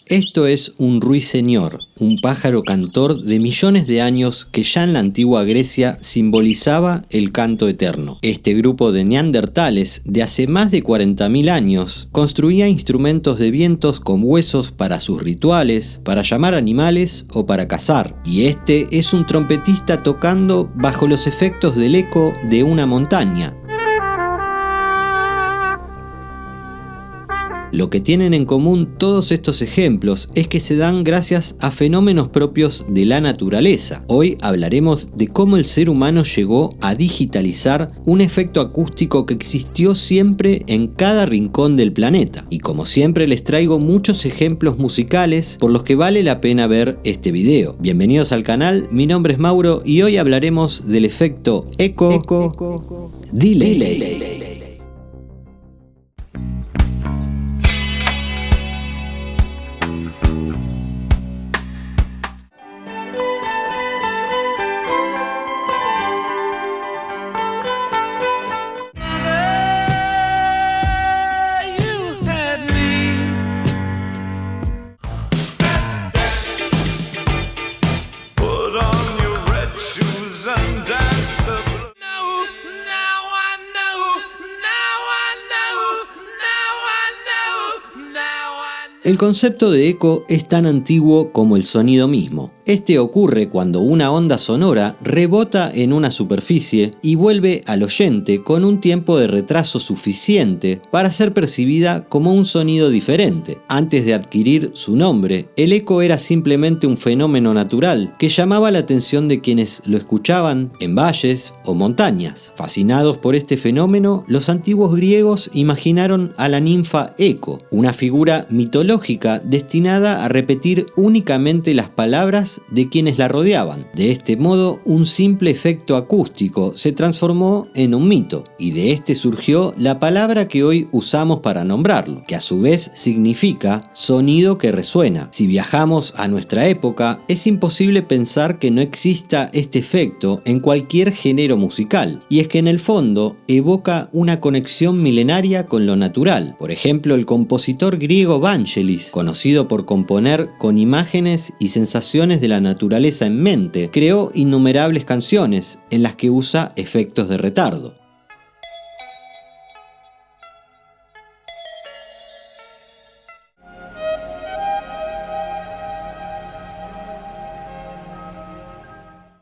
Esto es un ruiseñor, un pájaro cantor de millones de años que ya en la antigua Grecia simbolizaba el canto eterno. Este grupo de neandertales de hace más de 40.000 años construía instrumentos de vientos con huesos para sus rituales, para llamar animales o para cazar. Y este es un trompetista tocando bajo los efectos del eco de una montaña. Lo que tienen en común todos estos ejemplos es que se dan gracias a fenómenos propios de la naturaleza. Hoy hablaremos de cómo el ser humano llegó a digitalizar un efecto acústico que existió siempre en cada rincón del planeta. Y como siempre les traigo muchos ejemplos musicales por los que vale la pena ver este video. Bienvenidos al canal, mi nombre es Mauro y hoy hablaremos del efecto eco delay. El concepto de eco es tan antiguo como el sonido mismo. Este ocurre cuando una onda sonora rebota en una superficie y vuelve al oyente con un tiempo de retraso suficiente para ser percibida como un sonido diferente. Antes de adquirir su nombre, el eco era simplemente un fenómeno natural que llamaba la atención de quienes lo escuchaban en valles o montañas. Fascinados por este fenómeno, los antiguos griegos imaginaron a la ninfa Eco, una figura mitológica destinada a repetir únicamente las palabras de quienes la rodeaban. De este modo, un simple efecto acústico se transformó en un mito, y de este surgió la palabra que hoy usamos para nombrarlo, que a su vez significa sonido que resuena. Si viajamos a nuestra época, es imposible pensar que no exista este efecto en cualquier género musical, y es que en el fondo evoca una conexión milenaria con lo natural. Por ejemplo, el compositor griego Vangelis, conocido por componer con imágenes y sensaciones de la naturaleza en mente, creó innumerables canciones en las que usa efectos de retardo.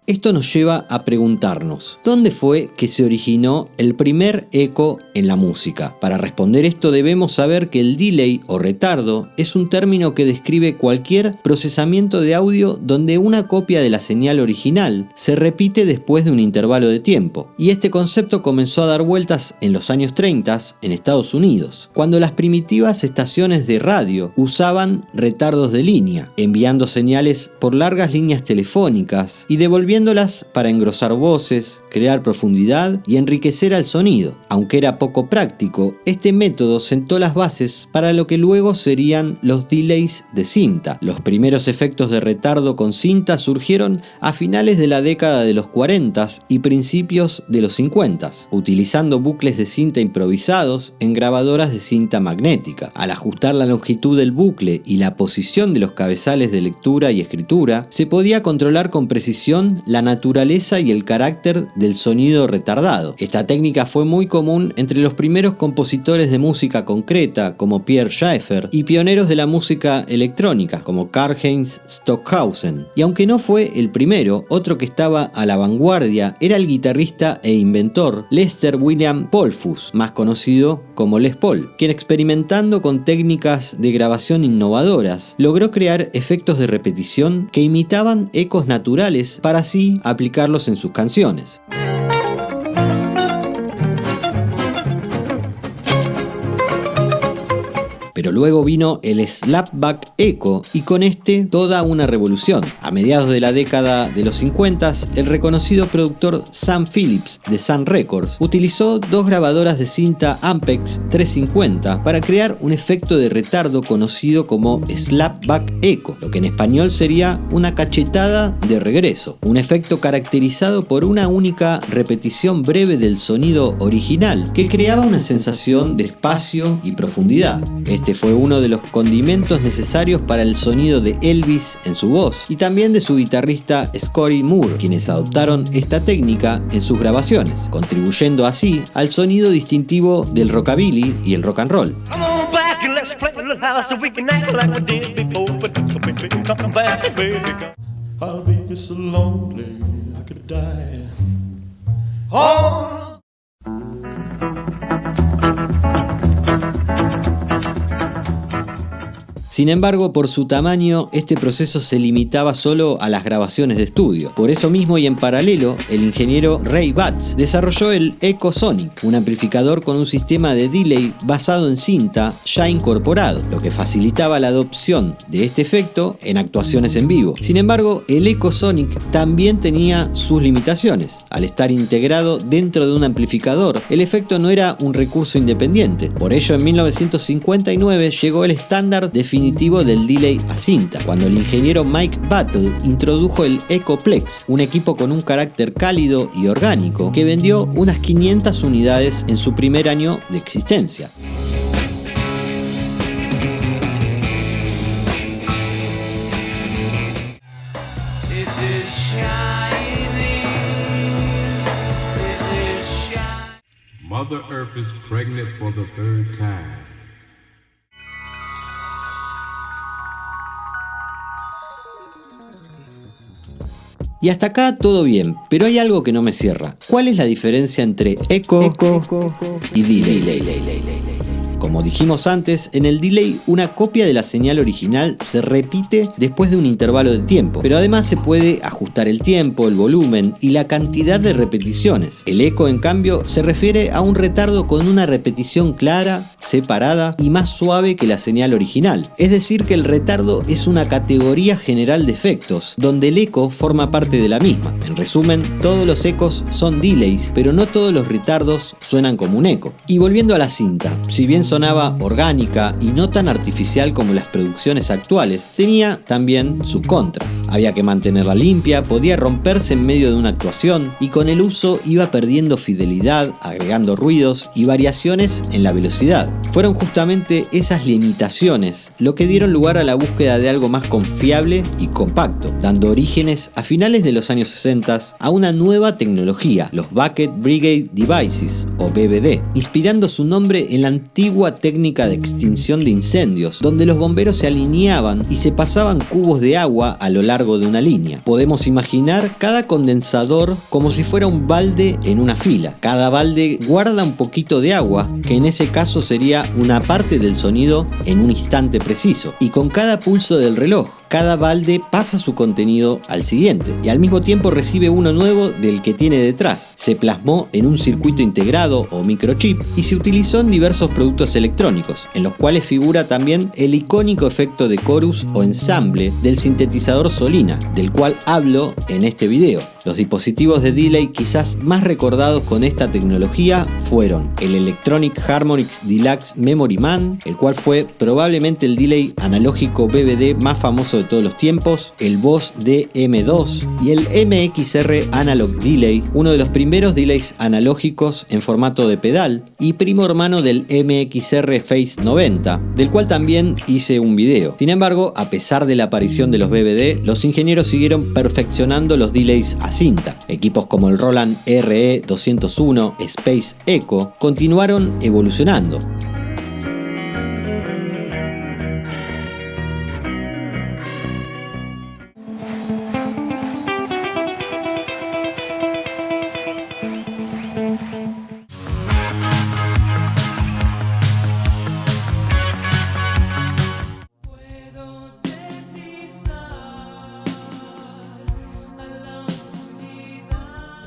Esto nos lleva a preguntarnos, ¿dónde fue que se originó el primer eco en la música? Para responder esto debemos saber que el delay o retardo es un término que describe cualquier procesamiento de audio donde una copia de la señal original se repite después de un intervalo de tiempo. Y este concepto comenzó a dar vueltas en los años 30 en Estados Unidos, cuando las primitivas estaciones de radio usaban retardos de línea, enviando señales por largas líneas telefónicas y devolviendo para engrosar voces, crear profundidad y enriquecer al sonido. Aunque era poco práctico, este método sentó las bases para lo que luego serían los delays de cinta. Los primeros efectos de retardo con cinta surgieron a finales de la década de los 40 y principios de los 50, utilizando bucles de cinta improvisados en grabadoras de cinta magnética. Al ajustar la longitud del bucle y la posición de los cabezales de lectura y escritura, se podía controlar con precisión la naturaleza y el carácter del sonido retardado. Esta técnica fue muy común entre los primeros compositores de música concreta como Pierre Schaeffer y pioneros de la música electrónica como Karlheinz Stockhausen. Y aunque no fue el primero, otro que estaba a la vanguardia era el guitarrista e inventor Lester William Poulfuss, más conocido como Les Paul, quien experimentando con técnicas de grabación innovadoras logró crear efectos de repetición que imitaban ecos naturales para así aplicarlos en sus canciones. Pero luego vino el slapback echo y con este toda una revolución. A mediados de la década de los 50, el reconocido productor Sam Phillips de Sun Records utilizó dos grabadoras de cinta Ampex 350 para crear un efecto de retardo conocido como slapback echo, lo que en español sería una cachetada de regreso, un efecto caracterizado por una única repetición breve del sonido original que creaba una sensación de espacio y profundidad. Este fue uno de los condimentos necesarios para el sonido de Elvis en su voz y también de su guitarrista Scotty Moore, quienes adoptaron esta técnica en sus grabaciones, contribuyendo así al sonido distintivo del rockabilly y el rock and roll. Sin embargo, por su tamaño, este proceso se limitaba solo a las grabaciones de estudio. Por eso mismo y en paralelo, el ingeniero Ray Batts desarrolló el Echosonic, un amplificador con un sistema de delay basado en cinta ya incorporado, lo que facilitaba la adopción de este efecto en actuaciones en vivo. Sin embargo, el Echosonic también tenía sus limitaciones. Al estar integrado dentro de un amplificador, el efecto no era un recurso independiente. Por ello, en 1959 llegó el estándar definitivo del delay a cinta, cuando el ingeniero Mike Battle introdujo el Echoplex, un equipo con un carácter cálido y orgánico que vendió unas 500 unidades en su primer año de existencia. Mother Earth is pregnant for the third time. Y hasta acá todo bien, pero hay algo que no me cierra. ¿Cuál es la diferencia entre eco y delay? Como dijimos antes, en el delay una copia de la señal original se repite después de un intervalo de tiempo, pero además se puede ajustar el tiempo, el volumen y la cantidad de repeticiones. El eco, en cambio, se refiere a un retardo con una repetición clara, separada y más suave que la señal original. Es decir, que el retardo es una categoría general de efectos, donde el eco forma parte de la misma. En resumen, todos los ecos son delays, pero no todos los retardos suenan como un eco. Y volviendo a la cinta, si bien sonaba orgánica y no tan artificial como las producciones actuales, tenía también sus contras. Había que mantenerla limpia, podía romperse en medio de una actuación y con el uso iba perdiendo fidelidad, agregando ruidos y variaciones en la velocidad. Fueron justamente esas limitaciones lo que dieron lugar a la búsqueda de algo más confiable y compacto, dando orígenes a finales de los años 60 a una nueva tecnología, los Bucket Brigade Devices o BBD, inspirando su nombre en la antigua técnica de extinción de incendios, donde los bomberos se alineaban y se pasaban cubos de agua a lo largo de una línea. Podemos imaginar cada condensador como si fuera un balde en una fila. Cada balde guarda un poquito de agua, que en ese caso sería una parte del sonido en un instante preciso, y con cada pulso del reloj, cada balde pasa su contenido al siguiente y al mismo tiempo recibe uno nuevo del que tiene detrás. Se plasmó en un circuito integrado o microchip y se utilizó en diversos productos electrónicos, en los cuales figura también el icónico efecto de chorus o ensamble del sintetizador Solina, del cual hablo en este video. Los dispositivos de delay quizás más recordados con esta tecnología fueron el Electronic Harmonix Deluxe Memory Man, el cual fue probablemente el delay analógico BBD más famoso de todos los tiempos, el Boss DM2 y el MXR Analog Delay, uno de los primeros delays analógicos en formato de pedal y primo hermano del MXR Phase 90, del cual también hice un video. Sin embargo, a pesar de la aparición de los BBD, los ingenieros siguieron perfeccionando los delays a cinta. Equipos como el Roland RE201 Space Echo continuaron evolucionando.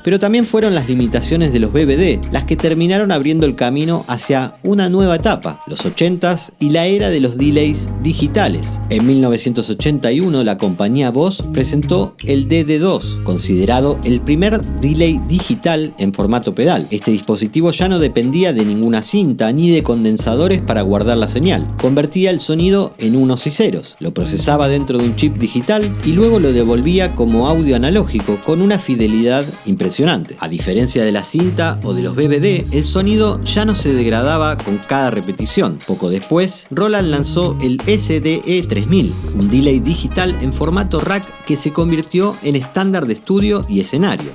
Pero también fueron las limitaciones de los BBD las que terminaron abriendo el camino hacia una nueva etapa, los 80s y la era de los delays digitales. En 1981 la compañía Boss presentó el DD2, considerado el primer delay digital en formato pedal. Este dispositivo ya no dependía de ninguna cinta ni de condensadores para guardar la señal. Convertía el sonido en unos y ceros, lo procesaba dentro de un chip digital y luego lo devolvía como audio analógico con una fidelidad impresionante. impresionante. A diferencia de la cinta o de los BBD, el sonido ya no se degradaba con cada repetición. Poco después, Roland lanzó el SDE-3000, un delay digital en formato rack que se convirtió en estándar de estudio y escenario.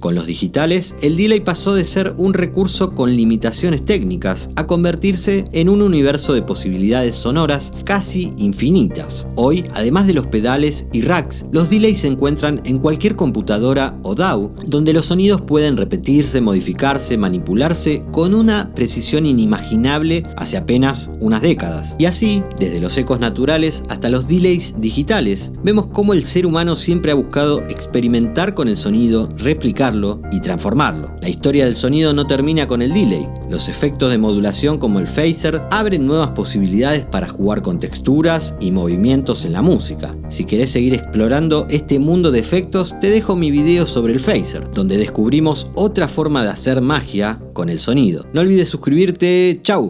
Con los digitales, el delay pasó de ser un recurso con limitaciones técnicas a convertirse en un universo de posibilidades sonoras casi infinitas. Hoy, además de los pedales y racks, los delays se encuentran en cualquier computadora o DAW, donde los sonidos pueden repetirse, modificarse, manipularse con una precisión inimaginable hace apenas unas décadas. Y así, desde los ecos naturales hasta los delays digitales, vemos cómo el ser humano siempre ha buscado experimentar con el sonido, replicarlo y transformarlo. La historia del sonido no termina con el delay. Los efectos de modulación como el phaser abren nuevas posibilidades para jugar con texturas y movimientos en la música. Si querés seguir explorando este mundo de efectos, te dejo mi video sobre el phaser, donde descubrimos otra forma de hacer magia con el sonido. No olvides suscribirte. ¡Chau!